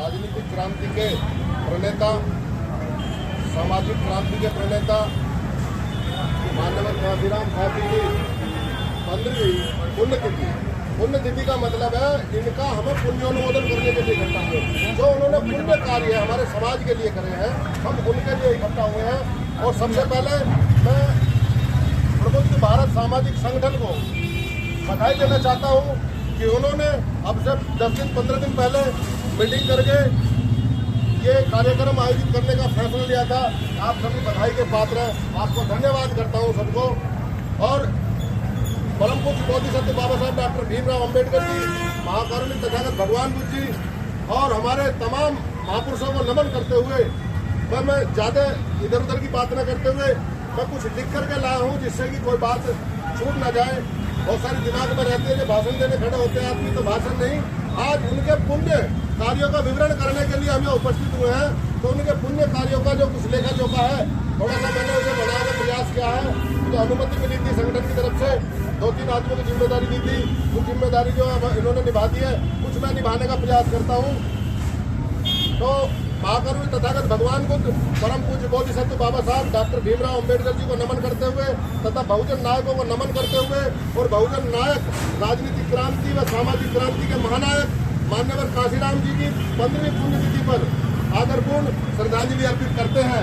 राजनीतिक क्रांति के प्रणेता, सामाजिक क्रांति के प्रणेता माननीय काशीराम साहब जी की 15वीं पुण्यतिथि। पुण्यतिथि का मतलब है इनका हमें पुण्योनुमोदन करने के लिए इकट्ठा हुए। जो उन्होंने पुण्य कार्य हमारे समाज के लिए करे हैं, हम उनके लिए इकट्ठा हुए हैं। और सबसे पहले मैं प्रबुद्ध भारत सामाजिक संगठन को बधाई देना चाहता हूँ कि उन्होंने अब से 10 दिन 15 दिन पहले मीटिंग करके ये कार्यक्रम आयोजित करने का फैसला लिया था। आप सभी बधाई के पात्र हैं, आपको धन्यवाद करता हूँ सबको। और परम पूज्य बोधिसत्व बाबा साहब डॉक्टर भीमराव अंबेडकर जी, महाकारुणिक तथागत भगवान बुद्ध जी और हमारे तमाम महापुरुषों को नमन करते हुए मैं ज़्यादा इधर उधर की बात न करते हुए मैं कुछ लिख करके लाया हूँ जिससे कि कोई बात छूट न जाए। बहुत सारी दिमाग में रहती है, जो भाषण देने खड़े होते हैं आदमी, तो भाषण नहीं। आज उनके पुण्य कार्यों का विवरण करने के लिए हम यहाँ उपस्थित हुए हैं। तो उनके पुण्य कार्यों का जो कुछ लेखा जोखा है, थोड़ा सा मैंने उसे बढ़ाने का प्रयास किया है। मुझे अनुमति मिली थी संगठन की तरफ से, 2-3 आदमियों की जिम्मेदारी दी थी। कुछ जिम्मेदारी जो है इन्होंने निभा दी है, कुछ मैं निभाने का प्रयास करता हूँ। तो महाकारुणिक तथागत भगवान बुद्ध, परम पूज्य बोधिसत्व बाबा साहब डॉक्टर भीमराव अंबेडकर जी को नमन करते हुए तथा बहुजन नायकों को नमन करते हुए और बहुजन नायक राजनीतिक क्रांति व सामाजिक क्रांति के महानायक मान्यवर काशीराम जी की 15वीं पुण्यतिथि पर आदरपूर्ण श्रद्धांजलि अर्पित करते हैं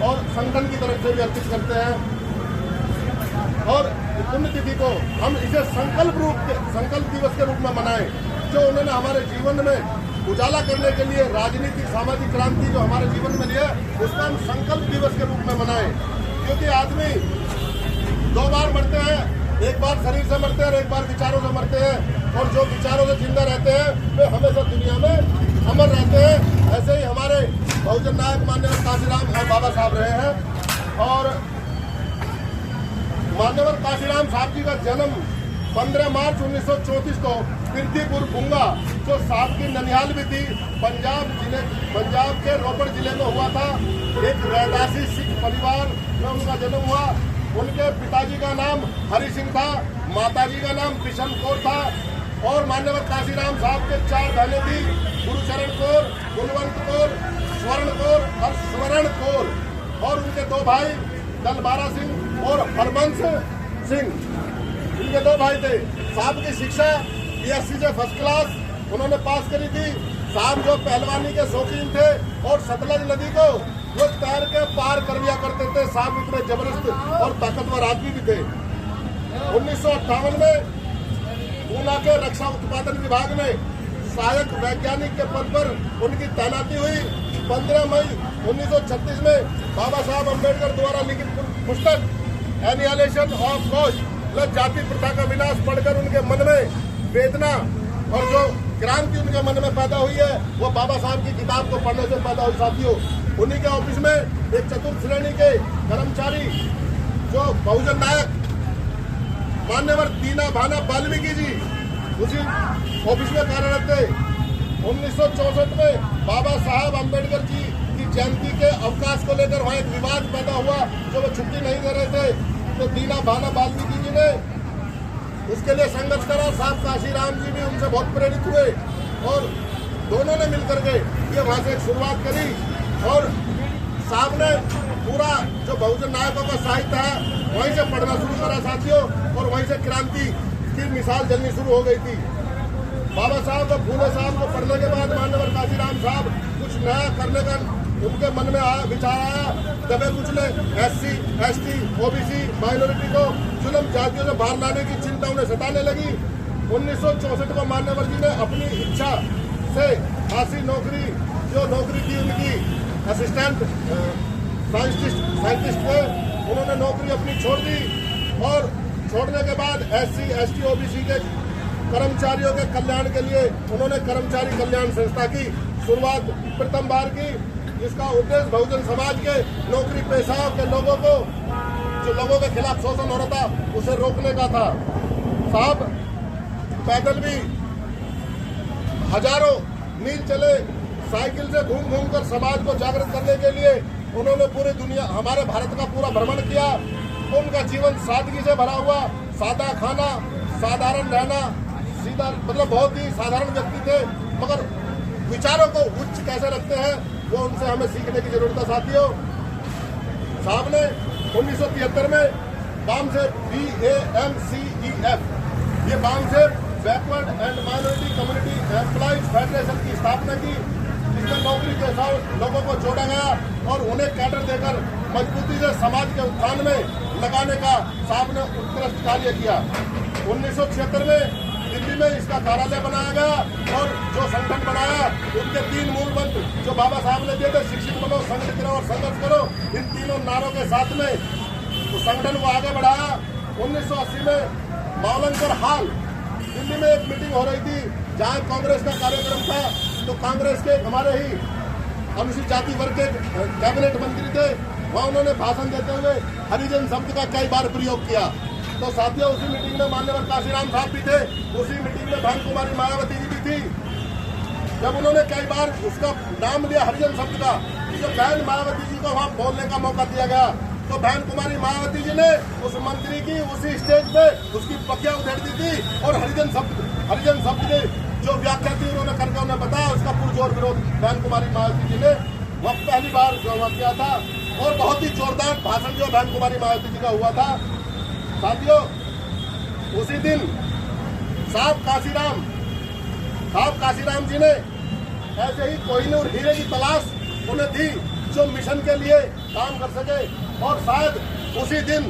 और संगठन की तरफ से भी अर्पित करते हैं। और पुण्यतिथि को हम इसे संकल्प दिवस के रूप में मनाएं, जो उन्होंने हमारे जीवन में उजाला करने के लिए राजनीतिक सामाजिक क्रांति जो हमारे जीवन में लिया, उसका हम संकल्प दिवस के रूप में मनाएं। क्योंकि आदमी 2 बार मरते हैं, एक बार शरीर से मरते हैं और एक बार विचारों से मरते हैं। और जो विचारों से जिंदा रहते हैं वे हमेशा दुनिया में अमर रहते हैं। ऐसे ही हमारे बहुजन नायक मान्यवर काशीराम और बाबा साहब रहे हैं। और मान्यवर काशीराम साहब जी का जन्म 15 मार्च 1934 को कीर्तिपुर बुंगा, जो साहब की ननिहाल भी थी, पंजाब के रोपड़ जिले में हुआ था। एक रैदासी सिख परिवार में उनका जन्म हुआ। उनके पिताजी का नाम हरि सिंह था, माताजी का नाम बिशन कौर था। और मान्यवर काशीराम साहब के 4 बहनें थी, गुरुचरण कौर, गुणवंत कौर, स्वर्ण कौर और स्वर्ण कौर। और उनके 2 भाई दलबारा सिंह और हरबंश सिंह, इनके 2 भाई थे। साहब की शिक्षा BSc से फर्स्ट क्लास उन्होंने पास करी थी। साहब जो पहलवानी के शौकीन थे और सतलज नदी को वो तैर के पार कर लिया करते थे। साहब इतने जबरदस्त और ताकतवर आदमी भी थे। 1958 में पूना के रक्षा उत्पादन विभाग में सहायक वैज्ञानिक के पद पर उनकी तैनाती हुई। 15 मई 1936 में बाबा साहब अम्बेडकर द्वारा लिखित पुस्तक एनिहिलेशन ऑफ कास्ट, जाति प्रथा का विनाश पढ़कर उनके मन में वेदना और जो क्रांति उनके मन में पैदा हुई है, वो बाबा साहब की किताब को पढ़ने से पैदा हुई। साथियों, उन्हीं के ऑफिस में एक चतुर्थ श्रेणी के कर्मचारी जो बहुजन नायक मान्यवर दीना भाना वाल्मीकि जी उसी ऑफिस में कार्यरत थे। 1964 में बाबा साहब अम्बेडकर जी की जयंती के अवकाश को लेकर वहाँ एक विवाद पैदा हुआ, जो वो छुट्टी नहीं दे रहे थे। तो दीना भाना वाल्मीकि जी ने उसके लिए संघर्ष करा। साहब काशीराम जी भी उनसे बहुत प्रेरित हुए और दोनों ने मिलकर के ये वहाँ से एक शुरुआत करी। और साहब ने पूरा जो बहुजन नायकों का साहित्य है वहीं से पढ़ना शुरू करा साथियों, और वहीं से क्रांति की मिसाल जलनी शुरू हो गई थी। बाबा साहब और फूले साहब को पढ़ने के बाद मान्यवर काशीराम साहब कुछ नया करने का उनके मन में आया, विचार आया। दबे कुचले SC, ST, OBC माइनॉरिटी को जुल्म जातियों से बाहर लाने की चिंता उन्हें सताने लगी। 1964 को मान्यवर जी ने अपनी इच्छा से खासी नौकरी, जो नौकरी थी उनकी असिस्टेंट साइंटिस्ट थे, उन्होंने नौकरी अपनी छोड़ दी। और छोड़ने के बाद SC, ST, OBC के कर्मचारियों के कल्याण के लिए उन्होंने कर्मचारी कल्याण संस्था की शुरुआत प्रथम बार की, जिसका उद्देश्य बहुजन समाज के नौकरी पेशाओं के लोगों को, जो लोगों के खिलाफ शोषण हो रहा था, उसे रोकने का था। साहब पैदल भी हजारों मील चले, साइकिल से घूम घूम कर समाज को जागृत करने के लिए उन्होंने पूरी दुनिया, हमारे भारत का पूरा भ्रमण किया। उनका जीवन सादगी से भरा हुआ, सादा खाना, साधारण रहना, सीधा, मतलब बहुत ही साधारण व्यक्ति थे, मगर विचारों को उच्च कैसे रखते हैं, वो उनसे हमें सीखने की जरूरत है साथियों। साहब ने 1973 में बामसेफ BAMCEF, ये BAMCEF backward and minority community employees federation की स्थापना की, जिसमें नौकरी के साथ लोगों को जोड़ा गया और उन्हें कैडर देकर मजबूती से समाज के उत्थान में लगाने का साहब ने उत्कृष्ट कार्य किया। 1976 में दिल्ली में इसका कार्यालय बनाया गया और जो संगठन बनाया उनके 3 मूल मंत्र जो बाबा साहब ने दिए थे, शिक्षित बनो, संगठित रहो और संघर्ष करो, इन तीनों नारों के साथ में तो संगठन को आगे बढ़ाया। 1980 में मौलनकर हाल दिल्ली में एक मीटिंग हो रही थी जहां कांग्रेस का कार्यक्रम था, तो कांग्रेस के हमारे ही अनुसूचित जाति वर्ग के कैबिनेट मंत्री थे, वहां उन्होंने भाषण देते हुए हरिजन शब्द का कई बार प्रयोग किया। तो साथियों उसी मीटिंग में माननीय काशीराम साहब भी थे, उसी मीटिंग में बहन कुमारी मायावती जी भी थी। जब उन्होंने कई बार उसका नाम लिया हरिजन शब्द का, तो बहन मायावती जी को वहां बोलने का मौका दिया गया, तो बहन कुमारी मायावती जी ने उस मंत्री की उसी स्टेज पे उसकी पकिया उधेड़ दी थी और हरिजन शब्द की जो व्याख्या थी उन्होंने करके उन्हें बताया, उसका पुरजोर विरोध बहन कुमारी मायावती जी ने वह पहली बार जो वहाँ किया था और बहुत ही जोरदार भाषण जो बहन कुमारी मायावती जी का हुआ था। साथियों उसी दिन साहब काशीराम जी ने ऐसे ही कोहिनूर हीरे की तलाश उन्हें दी जो मिशन के लिए काम कर सके, और शायद उसी दिन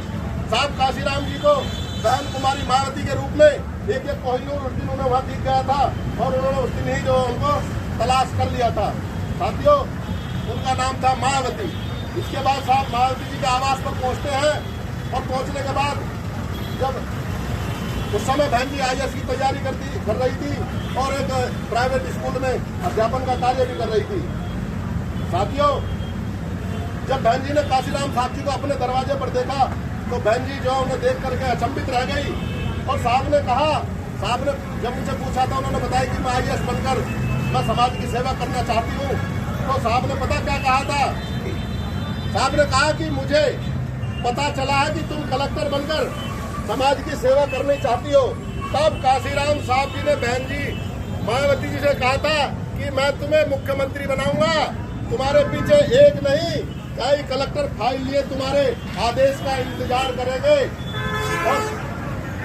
साहब काशीराम जी को बहन कुमारी मायावती के रूप में एक कोहिनूर उस दिन उन्हें वहाँ दिख गया था और उन्होंने उस दिन ही जो उनको तलाश कर लिया था। साथियों उनका नाम था मायावती। इसके बाद साहब मायावती जी के आवास पर पहुँचते हैं और पहुँचने के बाद जब उस समय बहन जी IAS की तैयारी कर रही थी और एक प्राइवेट स्कूल में अध्यापन का कार्य भी कर रही थी। साथियों जब बहन जी ने काशीराम साहब जी को अपने दरवाजे पर देखा तो बहन जी जो उन्हें देख करके अचंभित रह गई और साहब ने जब मुझे पूछा था उन्होंने बताया कि मैं IAS बनकर मैं समाज की सेवा करना चाहती हूँ, तो साहब ने पता क्या कहा था? साहब ने कहा कि मुझे पता चला है कि तुम कलेक्टर बनकर समाज की सेवा करनी चाहती हो। तब काशीराम साहब जी ने बहन जी मायावती जी से कहा था कि मैं तुम्हें मुख्यमंत्री बनाऊंगा, तुम्हारे पीछे एक नहीं कई कलेक्टर फाइल लिए तुम्हारे आदेश का इंतजार करेंगे। और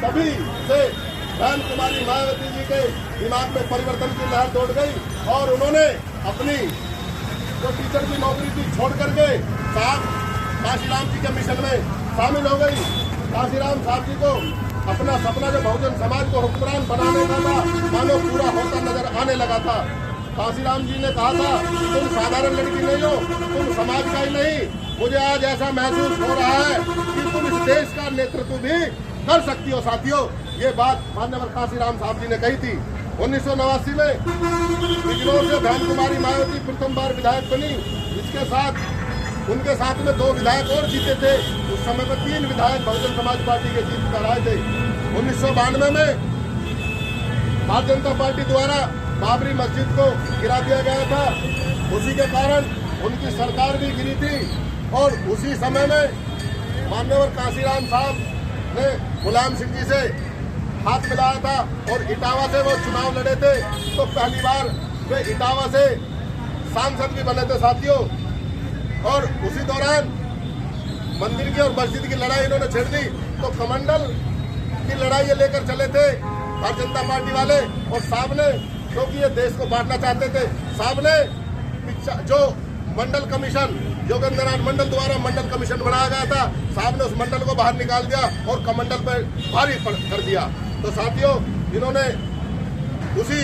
तभी से बहन कुमारी मायावती जी के दिमाग में परिवर्तन की लहर दौड़ गई और उन्होंने अपनी जो टीचर की नौकरी थी छोड़ करके साहब काशीराम जी के मिशन में शामिल हो गई। काशीराम साहब जी को अपना सपना जो बहुजन समाज को हुक्मरान बनाने का था मानो पूरा होता नजर आने लगा था। काशीराम जी ने कहा था तुम साधारण लड़की नहीं हो, तुम समाज का ही नहीं, मुझे आज ऐसा महसूस हो रहा है कि तुम इस देश का नेतृत्व भी कर सकती हो। साथियों ये बात माननीय काशीराम साहब जी ने कही थी। 1989 में बिजनौर से बहन कुमारी मायावती प्रथम बार विधायक बनी, इसके साथ उनके साथ में 2 विधायक और जीते थे। उस समय पर 3 विधायक बहुजन समाज पार्टी के जीत कर आए थे। 1992 में भारतीय जनता पार्टी द्वारा बाबरी मस्जिद को गिरा दिया गया था, उसी के कारण उनकी सरकार भी गिरी थी। और उसी समय में माननीय काशीराम साहब ने मुलायम सिंह जी से हाथ मिलाया था और इटावा से वो चुनाव लड़े थे, तो पहली बार वे इटावा से सांसद भी बने थे। साथियों और उसी दौरान मंदिर की और मस्जिद की लड़ाई इन्होंने छेड़ दी, तो कमंडल की लड़ाई ये लेकर चले थे भारतीय जनता पार्टी वाले। और साहब ने क्योंकि ये देश को बांटना चाहते थे, साहब ने जो मंडल कमीशन योगेंद्र नाथ मंडल द्वारा मंडल कमीशन बनाया गया था, साहब ने उस मंडल को बाहर निकाल दिया और कमंडल पर भारी कर दिया। तो साथियों इन्होंने उसी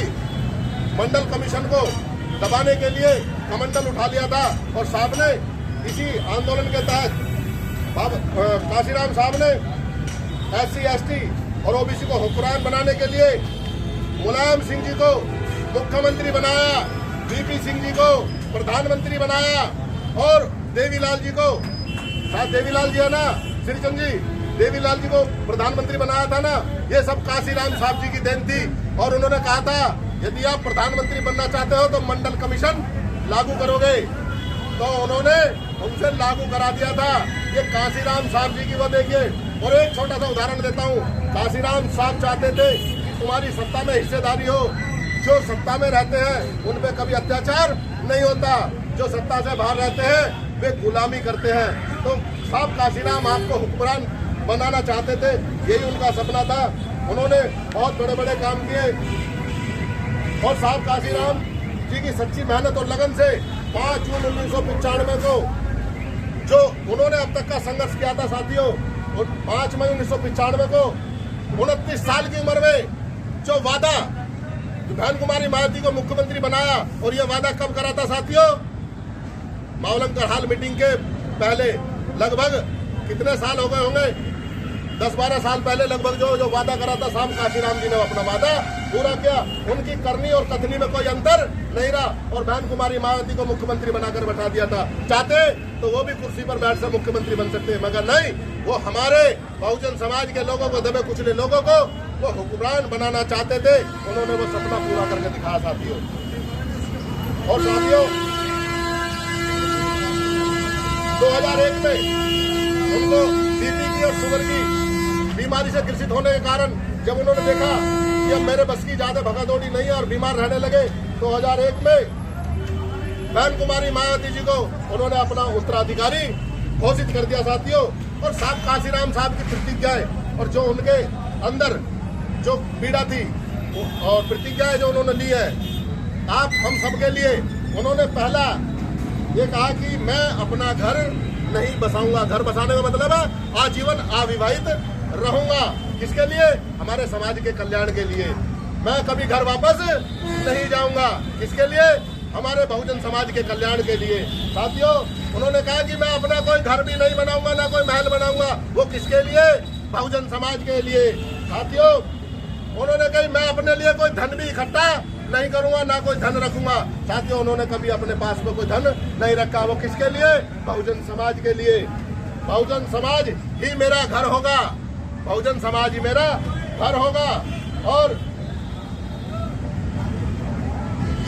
मंडल कमीशन को दबाने के लिए कमंडल उठा लिया था और साहब ने इसी आंदोलन के तहत काशीराम साहब ने SC ST और OBC को हुक्मरान बनाने के लिए मुलायम सिंह जी को मुख्यमंत्री बनाया, VP सिंह जी को प्रधानमंत्री बनाया और देवीलाल जी को, साथ देवीलाल जी है ना, श्रीचंद जी, देवीलाल जी को प्रधानमंत्री बनाया था ना। ये सब काशीराम साहब जी की देन थी। और उन्होंने कहा था यदि आप प्रधानमंत्री बनना चाहते हो तो मंडल कमीशन लागू करोगे, तो उन्होंने उनसे लागू करा दिया था। ये काशीराम साहब जी की वो देखिए। और एक छोटा सा उदाहरण देता हूँ, काशीराम साहब चाहते थे कि तुम्हारी सत्ता में हिस्सेदारी हो, जो सत्ता में रहते हैं उन पे कभी अत्याचार नहीं होता, जो सत्ता से बाहर रहते हैं वे गुलामी करते हैं। तो साहब काशीराम आपको हुक्मरान बनाना चाहते थे, यही उनका सपना था। उन्होंने बहुत बड़े बड़े काम किए और साहब काशीराम जी की सच्ची मेहनत और लगन से 5 जून 1995 को जो उन्होंने अब तक का संघर्ष किया था साथियों, और 5 मई 1995 को 29 साल की उम्र में जो वादा बहन कुमारी मायावती को मुख्यमंत्री बनाया, और ये वादा कब करा था साथियों? मावलंकर हाल मीटिंग के पहले लगभग कितने साल हो गए होंगे, 10-12 साल पहले लगभग जो वादा करा था साहब काशीराम जी ने अपना वादा पूरा किया। उनकी करनी और कथनी में कोई अंतर नहीं रहा और बहन कुमारी मायावती को मुख्यमंत्री बनाकर बैठा दिया था। चाहते तो वो भी कुर्सी पर बैठ कर मुख्यमंत्री बन सकते हैं, मगर नहीं, वो हमारे बहुजन समाज के लोगों को, दबे कुचले लोगों को वो हुक्मरान बनाना चाहते थे। उन्होंने वो सपना पूरा करके दिखाया साथियों। और साथियों 2001 में उनको बीपी की और शुगर की बीमारी से ग्रसित होने के कारण जब उन्होंने देखा कि अब मेरे बस की ज्यादा भगादौड़ी नहीं है और बीमार रहने लगे, 2001 में बहन कुमारी मायावती जी को उन्होंने अपना उत्तराधिकारी घोषित कर दिया साथियों। और साहब काशीराम साहब की प्रतिज्ञाएं और जो उनके अंदर जो पीड़ा थी और प्रतिज्ञाएं जो उन्होंने ली है आप हम सबके लिए, उन्होंने पहला ये कहा कि मैं अपना घर नहीं बसाऊंगा। घर बसाने का मतलब है आजीवन अविवाहित रहूंगा। किसके लिए? हमारे समाज के कल्याण के लिए। मैं कभी घर वापस नहीं जाऊंगा। किसके लिए? हमारे बहुजन समाज के कल्याण के लिए। साथियों उन्होंने कहा कि मैं अपना कोई घर भी नहीं बनाऊंगा, ना कोई महल बनाऊंगा। वो किसके लिए? बहुजन समाज के लिए। साथियों उन्होंने कहा मैं अपने लिए कोई धन भी इकट्ठा नहीं करूंगा, ना कोई धन रखूंगा। साथियों उन्होंने कभी अपने पास में कोई धन नहीं रखा। वो किसके लिए? बहुजन समाज के लिए। बहुजन समाज ही मेरा घर होगा, बहुजन समाज ही मेरा घर होगा। और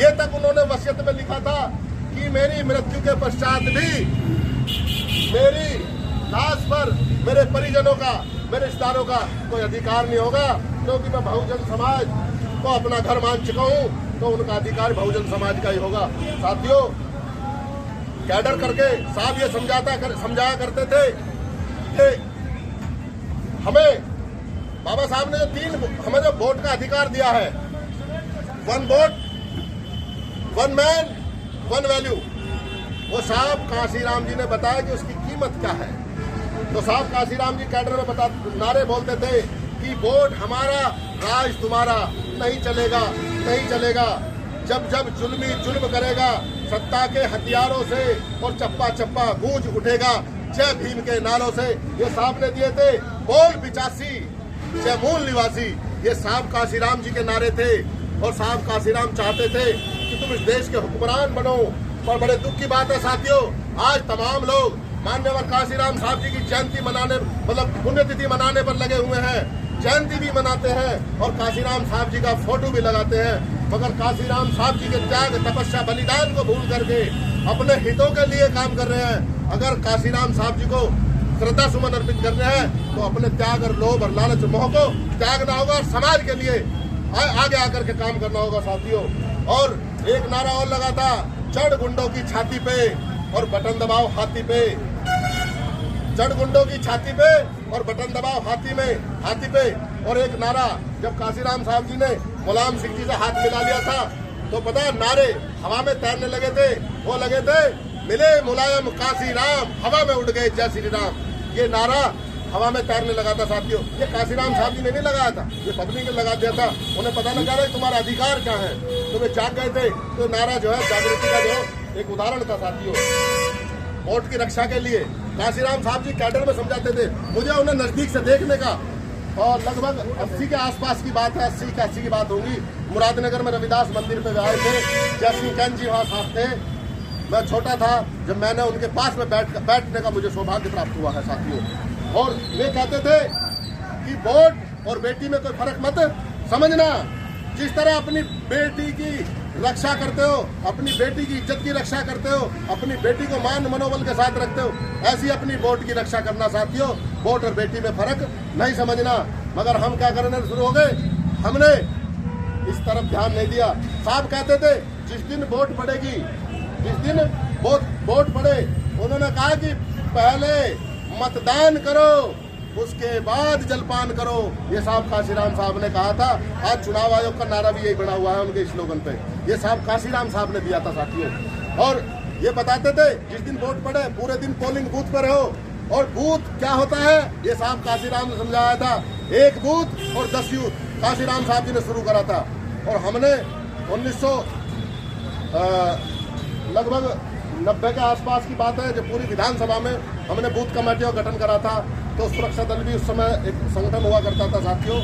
ये तक उन्होंने वसीयत में लिखा था कि मेरी मृत्यु के पश्चात भी मेरी लाश पर मेरे परिजनों का, मेरे रिश्तेदारों का कोई अधिकार नहीं होगा, क्योंकि मैं बहुजन समाज को अपना घर मान चुका हूं, तो उनका अधिकार बहुजन समाज का ही होगा। साथियों कैडर करके साहब ये समझाया करते थे कि हमें बाबा साहब ने हमें जो वोट का अधिकार दिया है, 1 वोट 1 मैन 1 वैल्यू, वो साहब काशीराम जी ने बताया कि उसकी कीमत क्या है। तो साहब काशीराम जी कैडर में नारे बोलते थे कि वोट हमारा, राज तुम्हारा, नहीं चलेगा, नहीं चलेगा। जब जब जुल्मी जुल्म करेगा, सत्ता के हथियारों से और चप्पा चप्पा गूंज उठेगा जय भीम के नारों से। ये साहब ने दिए थे बोल 85 जय मूल निवासी। ये साहब काशीराम जी के नारे थे और साहब काशीराम चाहते थे कि तुम इस देश के हुक्मरान बनो। और बड़े दुख की बात है साथियों, आज तमाम लोग माननीय काशीराम साहब जी की जयंती मनाने, मतलब पुण्यतिथि मनाने पर लगे हुए हैं, जयंती भी मनाते हैं और काशीराम साहब जी का फोटो भी लगाते हैं। मगर काशीराम साहब जी के त्याग, तपस्या, बलिदान को भूल करके अपने हितों के लिए काम कर रहे हैं। अगर काशीराम साहब जी को श्रद्धा सुमन अर्पित कर रहे हैं तो अपने त्याग और लोभ और लालच मोह को त्यागना होगा और समाज के लिए आगे आकर के काम करना होगा साथियों। और एक नारा और लगा था, चढ़ गुंडों की छाती पे और बटन दबाओ हाथी पे। चढ़ गुंडों की छाती पे और बटन दबाओ हाथी पे। और एक नारा जब काशीराम साहब जी ने मुलायम सिंह जी से हाथ मिला लिया था तो पता है नारे हवा में तैरने लगे थे। वो लगे थे, मिले मुलायम काशीराम, हवा में उड़ गए जय श्री राम। ये नारा हवा में तैरने लगा था साथियों। ये काशीराम साहब जी ने नहीं लगाया था, ये पब्लिक ने लगा दिया था। उन्हें पता लगा रहा है तुम्हारा अधिकार क्या है, तो वे जाग गए थे। तो नारा जो है जागृति का जो एक उदाहरण था साथियों। वोट की रक्षा के लिए काशीराम साहब जी कैडर में समझाते थे। मुझे उन्हें नजदीक से देखने का, और लगभग 80 के आसपास की बात है, 80 की बात होगी। मुरादनगर में रविदास मंदिर पे आए थे, जयसिंह कैन जी वहाँ साथ थे। मैं छोटा था जब मैंने उनके पास में बैठने का मुझे सौभाग्य प्राप्त हुआ है साथियों। और वे कहते थे कि वोट और बेटी में कोई फर्क मत समझना। जिस तरह अपनी बेटी की रक्षा करते हो, अपनी बेटी की इज्जत की रक्षा करते हो, अपनी बेटी को मान मनोबल के साथ रखते हो, ऐसी अपनी वोट की रक्षा करना साथियों। वोट और बेटी में फर्क नहीं समझना। मगर हम क्या करने शुरू हो गए, हमने इस तरफ ध्यान नहीं दिया। साहब कहते थे जिस दिन वोट पड़ेगी, जिस दिन वोट पड़े, उन्होंने कहा कि पहले मतदान करो उसके बाद जलपान करो। ये साहब काशीराम साहब ने कहा था। आज चुनाव आयोग का नारा भी यही बना हुआ है उनके स्लोगन पे। ये साहब काशीराम साहब ने दिया था साथियों। और ये बताते थे जिस दिन वोट पड़े पूरे दिन पोलिंग बूथ पर रहो। और बूथ क्या होता है ये साहब काशीराम ने समझाया था। एक बूथ और 10 यूथ काशीराम साहब जी ने शुरू करा था। और हमने 1900 लगभग 90 के आसपास की बात है जब पूरी विधानसभा में हमने बूथ कमेटियों का गठन करा था। तो सुरक्षा दल भी उस समय एक संगठन हुआ करता था साथियों।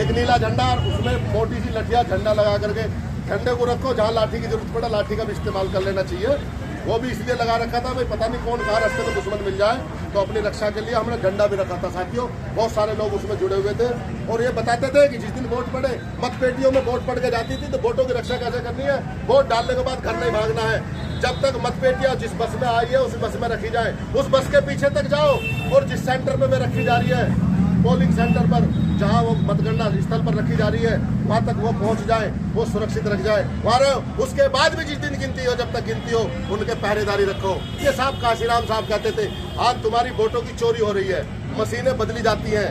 एक नीला झंडा और उसमें मोटी सी लठिया झंडा लगा करके झंडे को रखो, जहाँ लाठी की जरूरत पड़े लाठी का भी इस्तेमाल कर लेना चाहिए। वो भी इसलिए लगा रखा था भाई पता नहीं कौन कहाँ रास्ते में दुश्मन मिल जाए, तो अपनी रक्षा के लिए हमने झंडा भी रखा था साथियों। बहुत सारे लोग उसमें जुड़े हुए थे और ये बताते थे कि जिस दिन वोट पड़े, मतपेटियों में वोट पड़ के जाती थी तो वोटों की रक्षा कैसे करनी है। वोट डालने के बाद घर नहीं भागना है। जब तक मतपेटियां जिस बस में आई है उस बस में रखी जाए, उस बस के पीछे तक जाओ और जिस सेंटर पे रखी जा रही है, पोलिंग सेंटर पर जहां वो मतगणना स्थल पर रखी जा रही है, वहां तक वो पहुंच जाए, वो सुरक्षित रख जाए वहां रहो। उसके बाद भी जिस दिन गिनती हो, जब तक गिनती हो उनके पहरेदारी रखो। ये साहब काशीराम साहब कहते थे आज तुम्हारी वोटों की चोरी हो रही है, मशीनें बदली जाती हैं,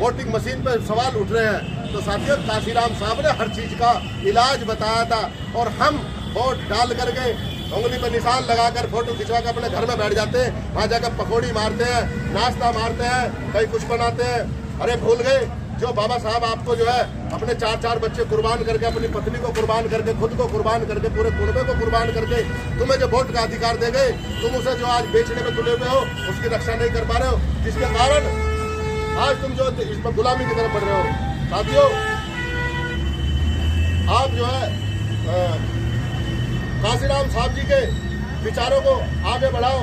वोटिंग मशीन पर सवाल उठ रहे हैं। तो साथियों काशीराम साहब ने हर चीज का इलाज बताया था। और हम वोट डाल करके उंगली पर निशान लगाकर फोटो खिंचवा कर अपने घर में बैठ जाते हैं, वहां जाकर पकौड़ी मारते हैं, नाश्ता मारते हैं, कहीं कुछ बनाते हैं। अरे भूल गए जो बाबा साहब आपको जो है अपने 4-4 बच्चे कुर्बान करके, अपनी पत्नी को कुर्बान करके, खुद को कुर्बान करके, पूरे कुनबे को कुर्बान करके तुम्हें जो वोट का अधिकार दे गए, तुम उसे जो आज बेचने में तुले हुए हो उसकी रक्षा नहीं कर पा रहे हो, जिसके कारण आज तुम जो इसमें गुलामी की तरफ बढ़ रहे हो। साथियों आप जो है काशीराम साहब जी के विचारों को आगे बढ़ाओ।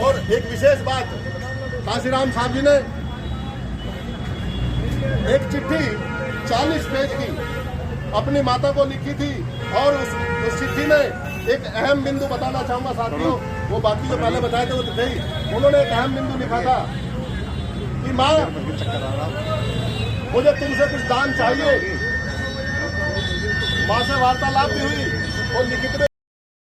और एक विशेष बात, काशीराम साहब जी ने एक चिट्ठी 40 पेज की अपनी माता को लिखी थी। और उस चिट्ठी में एक अहम बिंदु बताना चाहूंगा साथियों। वो बाकी जो पहले बताए थे वो थे ही। उन्होंने एक अहम बिंदु लिखा था कि माँ मुझे तुमसे कुछ दान चाहिए। माँ से वार्तालाप भी हुई और लिखित में